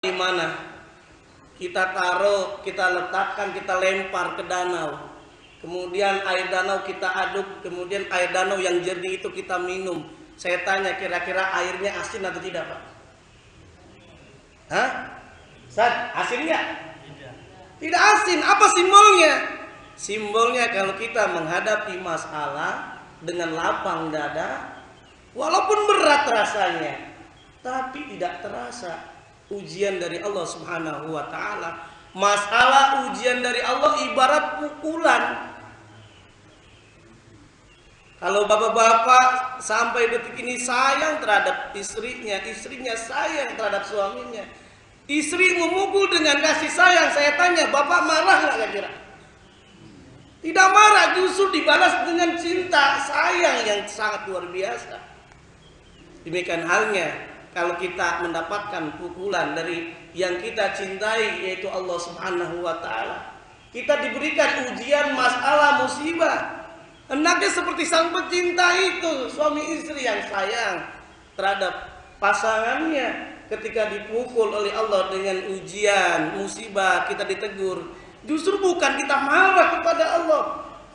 di mana kita taruh, kita letakkan, kita lempar ke danau. Kemudian air danau kita aduk, kemudian air danau yang jernih itu kita minum. Saya tanya, kira-kira airnya asin atau tidak, Pak? Hah? Ustaz, asin nggak? Tidak asin. Apa simbolnya? Simbolnya kalau kita menghadapi masalah dengan lapang dada, walaupun berat rasanya, tapi tidak terasa ujian dari Allah Subhanahu wa taala. Masalah ujian dari Allah ibarat pukulan. Kalau bapak-bapak sampai detik ini sayang terhadap istrinya, istrinya sayang terhadap suaminya, istri memukul dengan kasih sayang, saya tanya, bapak marah nggak kira? Tidak marah, justru dibalas dengan cinta, sayang yang sangat luar biasa. Demikian halnya kalau kita mendapatkan pukulan dari yang kita cintai, yaitu Allah Subhanahu wa taala. Kita diberikan ujian, masalah, musibah. Hendaknya seperti sang pecinta itu, suami istri yang sayang terhadap pasangannya, ketika dipukul oleh Allah dengan ujian, musibah, kita ditegur. Justru bukan kita marah kepada Allah,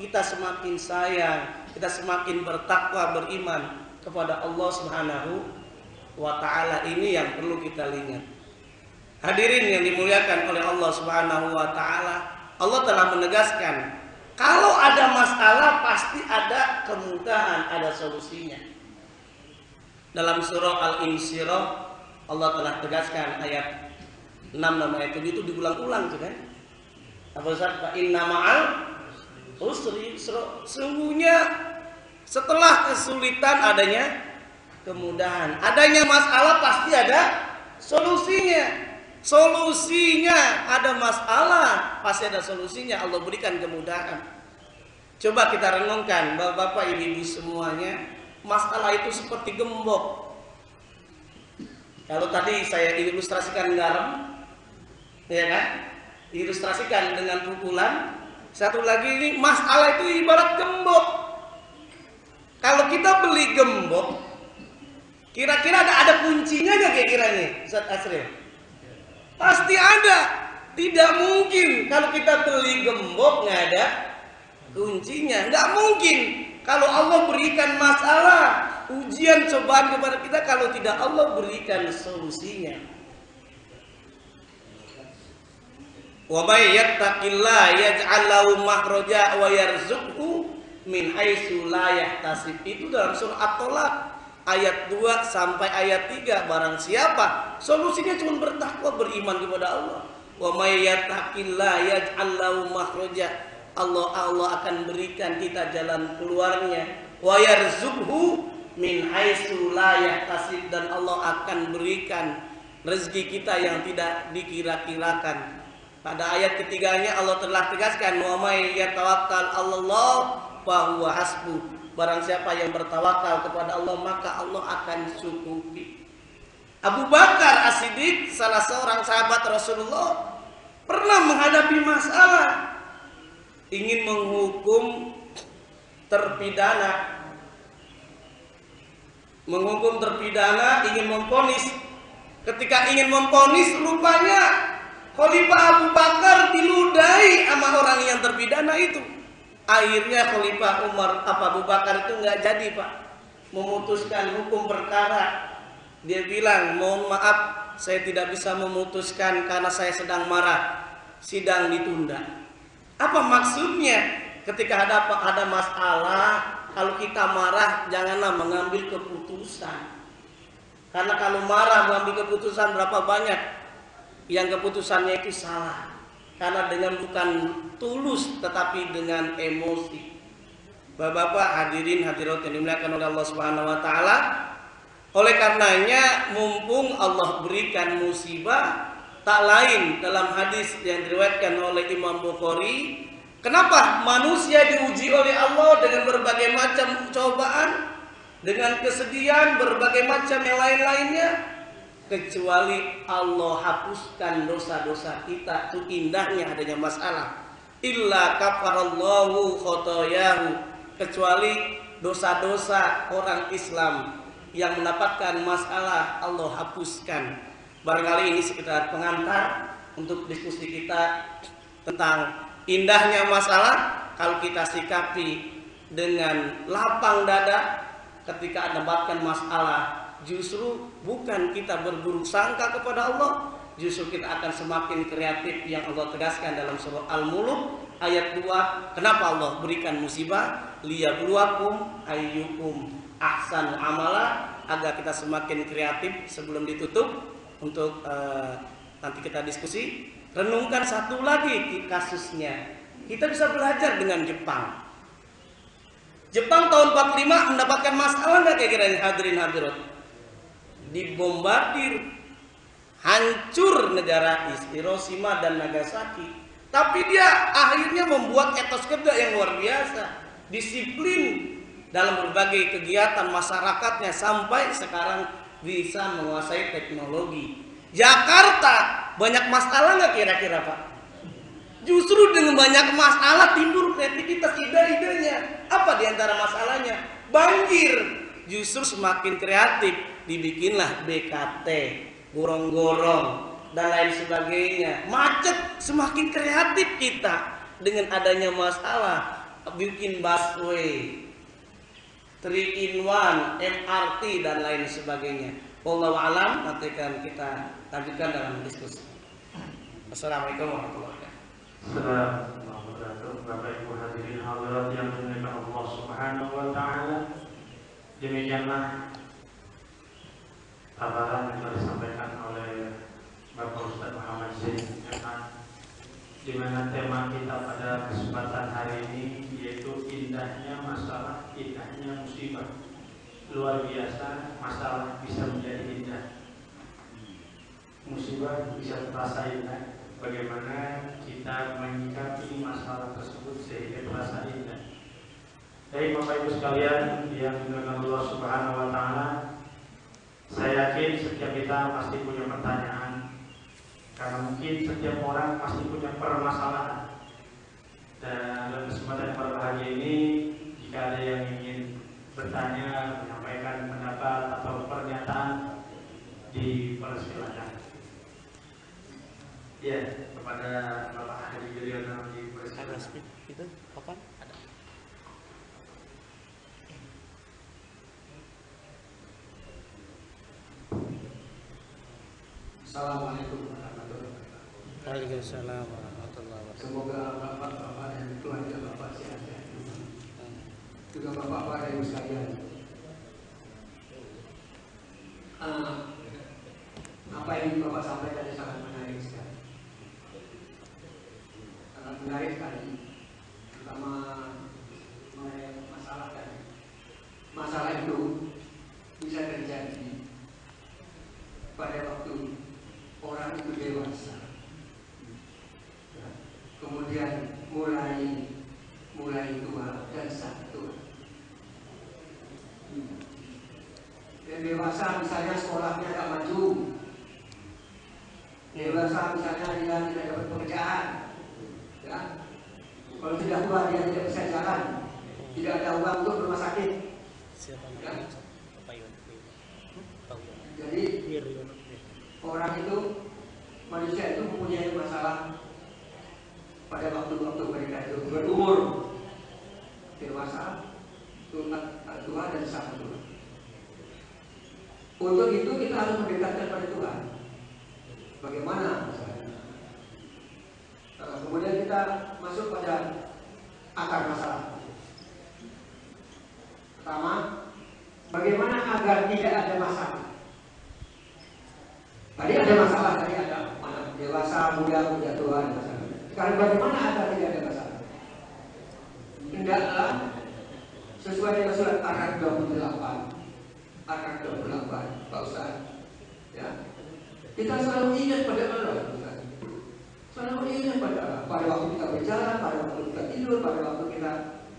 kita semakin sayang, kita semakin bertakwa, beriman kepada Allah Subhanahu wa ta'ala. Ini yang perlu kita ingat. Hadirin yang dimuliakan oleh Allah Subhanahu wa ta'ala, Allah telah menegaskan, kalau ada masalah pasti ada kemudahan, ada solusinya. Dalam surah Al-Insyirah Allah telah tegaskan ayat 6 dan ayat 7 itu diulang-ulang kan? Apa Ustaz? Fa inna ma'al usri yusra. Sungguhnya setelah kesulitan adanya kemudahan. Adanya masalah pasti ada solusinya. Solusinya, ada masalah pasti ada solusinya. Allah berikan kemudahan. Coba kita renungkan, bapak-bapak, ibu-ibu semuanya, masalah itu seperti gembok. Kalau tadi saya ilustrasikan garam, ya kan? Ilustrasikan dengan pukulan. Satu lagi ini masalah itu ibarat gembok. Kalau kita beli gembok, kira-kira ada kuncinya nggak kira-kiranya, Ustaz Asril? Pasti ada. Tidak mungkin kalau kita beli gembok nggak ada kuncinya. Nggak mungkin kalau Allah berikan masalah, ujian, cobaan kepada kita, kalau tidak Allah berikan solusinya. Wa may yattaqillaha yaj'al lahu makhraja wa yarzuqhu min haitsu la yahtasib. Itu dalam surah At-Tolak ayat 2 sampai ayat 3. Barang siapa solusinya cuma bertakwa, beriman kepada Allah. Wa may yattaqillaha yaj'al lahu makhraja. Allah akan berikan kita jalan keluarnya. Wa yarzuqhu min haitsu la yahtasib, dan Allah akan berikan rezeki kita yang tidak dikira-kirakan. Pada ayat ketiganya Allah telah tegaskan, wa may yatawakkal 'alallah fa huwa hasbuh. Barang siapa yang bertawakal kepada Allah, maka Allah akan cukupi. Abu Bakar As-Siddiq, salah seorang sahabat Rasulullah, pernah menghadapi masalah, ingin menghukum terpidana, ingin memvonis. Ketika ingin memvonis, rupanya Khalifah Abu Bakar diludahi sama orang yang terpidana itu. Akhirnya Khalifah Abu Bakar itu nggak jadi, Pak, memutuskan hukum perkara. Dia bilang, mohon maaf, saya tidak bisa memutuskan karena saya sedang marah, sidang ditunda. Apa maksudnya? Ketika ada masalah, kalau kita marah, janganlah mengambil keputusan. Karena kalau marah mengambil keputusan, berapa banyak yang keputusannya itu salah, karena dengan bukan tulus tetapi dengan emosi. Bapak-bapak, hadirin hadirat yang dimuliakan oleh Allah Subhanahu wa taala, oleh karenanya mumpung Allah berikan musibah, tak lain dalam hadis yang diriwayatkan oleh Imam Bukhari, kenapa manusia diuji oleh Allah dengan berbagai macam cobaan, dengan kesedihan, berbagai macam yang lain-lainnya, kecuali Allah hapuskan dosa-dosa kita. Itu indahnya adanya masalah. Illa kafarallahu khotoyahu, kecuali dosa-dosa orang Islam yang mendapatkan masalah Allah hapuskan. Barangkali ini sekitar pengantar untuk diskusi kita tentang indahnya masalah kalau kita sikapi dengan lapang dada ketika mendapatkan masalah. Justru bukan kita berburuk sangka kepada Allah, justru kita akan semakin kreatif yang Allah tegaskan dalam surah Al-Mulk ayat 2. Kenapa Allah berikan musibah? Liyabluwakum ayyukum ahsanu amala, agar kita semakin kreatif. Sebelum ditutup untuk nanti kita diskusi, renungkan satu lagi kasusnya. Kita bisa belajar dengan Jepang. Jepang tahun 45 mendapatkan masalah nggak kira-kira hadirin hadirat? Dibombardir, hancur negara Hiroshima dan Nagasaki. Tapi dia akhirnya membuat etos kerja yang luar biasa, disiplin dalam berbagai kegiatan masyarakatnya sampai sekarang bisa menguasai teknologi. Jakarta banyak masalah nggak kira-kira Pak? Justru dengan banyak masalah timbul kreativitas ide-idenya. Apa diantara masalahnya? Banjir. Justru semakin kreatif, dibikinlah BKT, gorong-gorong dan lain sebagainya. Macet, semakin kreatif kita dengan adanya masalah, bikin busway, 3-in-1, MRT dan lain sebagainya. Wallahu a'lam, nanti akan kita lanjutkan dalam diskusi. Assalamualaikum warahmatullahi wabarakatuh. Assalamualaikum warahmatullahi wabarakatuh. Bapak Ibu hadirin hadirat yang dimuliakan Allah Subhanahu wa taala. Demikianlah paparan yang telah disampaikan oleh Bapak Ustaz Muhammad Zain, di mana tema kita pada kesempatan hari ini yaitu indahnya masalah, indahnya musibah. Luar biasa, masalah bisa menjadi indah, musibah bisa terasa indah. Bagaimana kita menyikapi masalah tersebut sehingga terasa indah. Baik Bapak Ibu sekalian yang dimuliakan Allah Subhanahu wa taala, saya yakin setiap kita pasti punya pertanyaan, karena mungkin setiap orang pasti punya permasalahan. Dan dalam kesempatan yang berbahagia ini, jika ada yang ingin bertanya, menyampaikan pendapat atau pernyataan, dipersilakan. Ya, kepada Bapak Haji Wiryono dipersilakan. Itu kapan? Assalamualaikum warahmatullahi wabarakatuh. Waalaikumsalam warahmatullahi wabarakatuh. Semoga bapak-bapak dan keluarga bapak sehat-sehat. Juga bapak-bapak dan ibu sekalian. Apa yang bapak sampaikan tadi sangat menarik sekali. Sangat menarik sekali. Terutama mengenai masalah tadi. Masalah itu bisa terjadi pada waktu orang itu dewasa, ya. Kemudian mulai tua dan satu. Dan dewasa misalnya sekolahnya agak maju, dewasa misalnya dia tidak dapat pekerjaan, ya. Kalau sudah tua dia tidak bisa jalan, tidak ada uang untuk rumah sakit, ya. Jadi orang itu, manusia itu mempunyai masalah pada waktu-waktu mereka itu berumur, dewasa, tua dan sangat tua. Untuk itu kita harus mendekatkan pada Tuhan. Bagaimana? Kemudian kita masuk pada akar masalah. Pertama, bagaimana agar tidak ada masalah? Tadi ada masalah, tadi ada dewasa, muda, tua, ada masalah. Sekarang bagaimana agar tidak ada masalah? Hendaklah sesuai dengan surat Ar-Ra'd 28, Pak Ustaz. Ya. Kita selalu ingat pada Allah, Ustaz. Selalu ingat pada Allah. Pada waktu kita berjalan, pada waktu kita tidur, pada waktu kita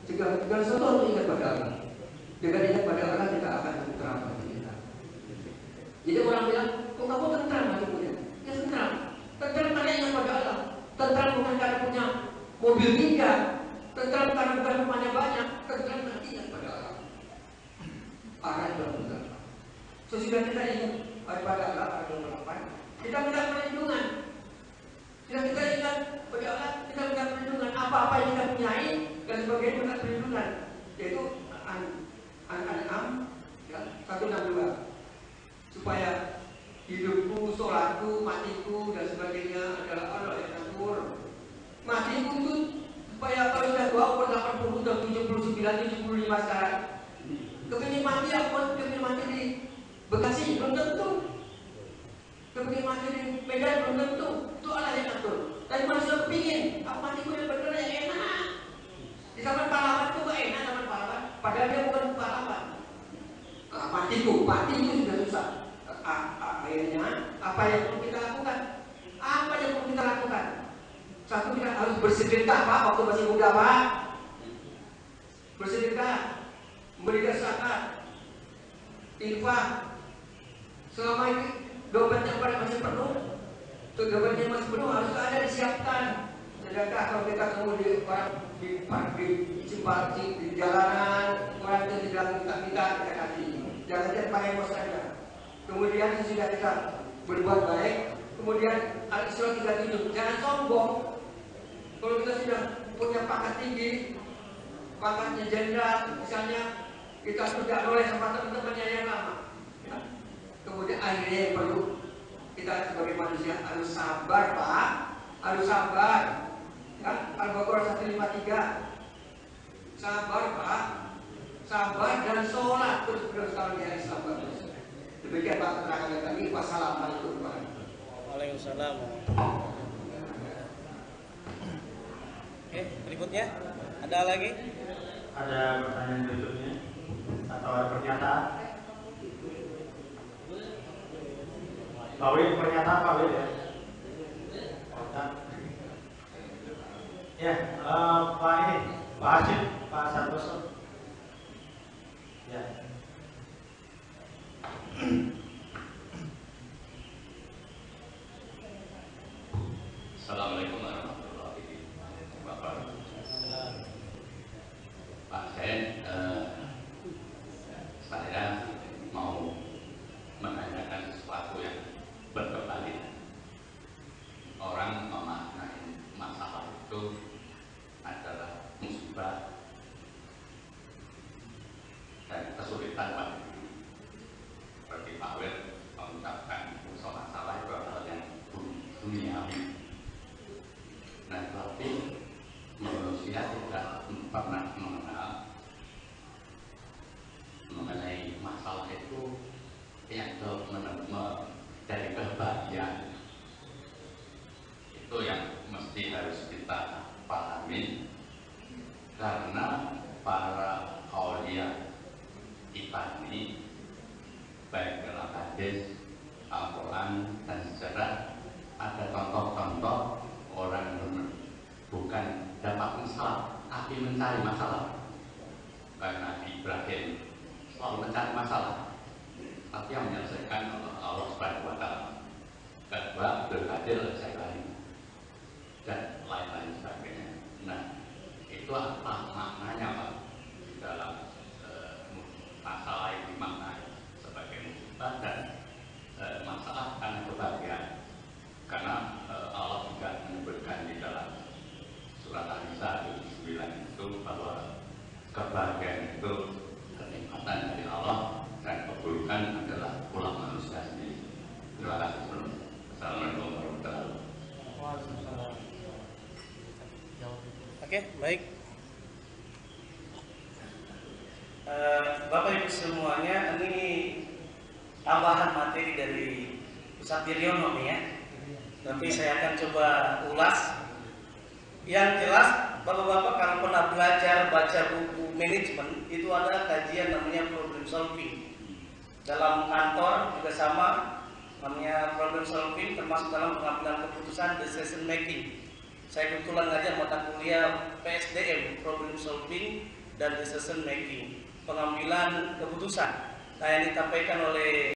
segala sesuatu ingat pada Allah. Dengan ingat pada Allah kita akan tentram hati kita. Jadi orang bilang, kok kamu tentram hatinya? Ya tentram. Tentram karena ingat pada Allah. Tentram bukan karena punya mobil 3. Tentram karena bukan rumahnya banyak. Tentram karena ingat pada Allah. Arah itu benar. Sesudah kita ingat pada Allah ada 28. matiku dan sebagainya adalah Allah yang ngatur. Matiku itu supaya kalau sudah tua umur 80 dan 79, 75 sekarang, kepingin mati aku, kepingin mati di Bekasi belum tentu, kepingin mati di Medan belum tentu. Itu Allah yang ngatur. Tapi manusia kepingin, aku matiku yang benar yang enak. Di zaman pahlawan itu gak enak zaman pahlawan, padahal dia bukan pahlawan. Matiku sudah susah. Akhirnya apa yang perlu kita lakukan? Apa yang perlu kita lakukan? Satu, kita harus bersedekah Pak, waktu masih muda Pak. Bersedekah, memberikan zakat, infak. Selama ini dompetnya masih penuh, dompetnya masih penuh harus ada disiapkan. Sedekah kalau kita ketemu di jalanan, orang itu tidak minta kita kasih. Jangan jadi pakai bos saja. Kemudian sesudah kita berbuat baik, kemudian al-Isra 37, jangan sombong. Kalau kita sudah punya pangkat tinggi, pangkatnya jenderal, misalnya kita sudah oleh sama teman-temannya yang lama. Ya. Kemudian akhirnya yang perlu kita sebagai manusia harus sabar Pak, harus sabar. Ya, Al-Baqarah 153, sabar Pak, sabar dan sholat terus kalau di hari sabar. Demikian Pak keterangan tadi. Wassalamualaikum warahmatullahi wabarakatuh. Waalaikumsalam. Oke, berikutnya ada lagi? Ada pertanyaan berikutnya atau ada pernyataan? Pak Wid, pernyataan Pak Wid ya? Ya, Pak ini, Pak Hashim, Pak Santoso. Ya. Assalamualaikum warahmatullahi wabarakatuh. Pak Sen, saya mau menanyakan sesuatu yang berbalik. Orang memaknai masalah itu adalah musibah dan kesulitan bagi diri. Seperti Pak Wir mengucapkan masalah itu adalah yang duniawi. Nah, tapi manusia tidak pernah mengenal mengenai masalah itu yang dari kebahagiaan. Itu yang mesti harus kita pahami, karena para aulia kita ini baik dalam hadis, Al-Quran dan sejarah ada contoh-contoh orang bukan dapat masalah tapi mencari masalah. Karena Ibrahim selalu mencari masalah, tapi yang menyelesaikan Allah Subhanahu wa Ta'ala. Kedua, berhadir Al-Zailani dan lain-lain sebagainya. Nah, itu apa maknanya Pak di dalam masalah yang dimaknai sebagai musibah dan masalah karena kebahagiaan? Karena Allah juga menyebutkan di dalam surat An-Nisa 79 itu bahwa kebahagiaan itu kenikmatan dari Allah dan keburukan adalah ulah manusia sendiri. Terima kasih. Assalamualaikum warahmatullahi wabarakatuh. Oke, baik. Bapak Ibu semuanya, ini tambahan materi dari Ustadz Diryono nih ya. Tapi saya akan coba ulas. Yang jelas, Bapak-bapak kalau pernah belajar baca buku manajemen, itu ada kajian namanya problem solving. Dalam kantor juga sama, namanya problem solving, termasuk dalam pengambilan keputusan, decision making. Saya kebetulan ngajar mata kuliah PSDM, problem solving dan decision making, pengambilan keputusan. Nah, yang disampaikan oleh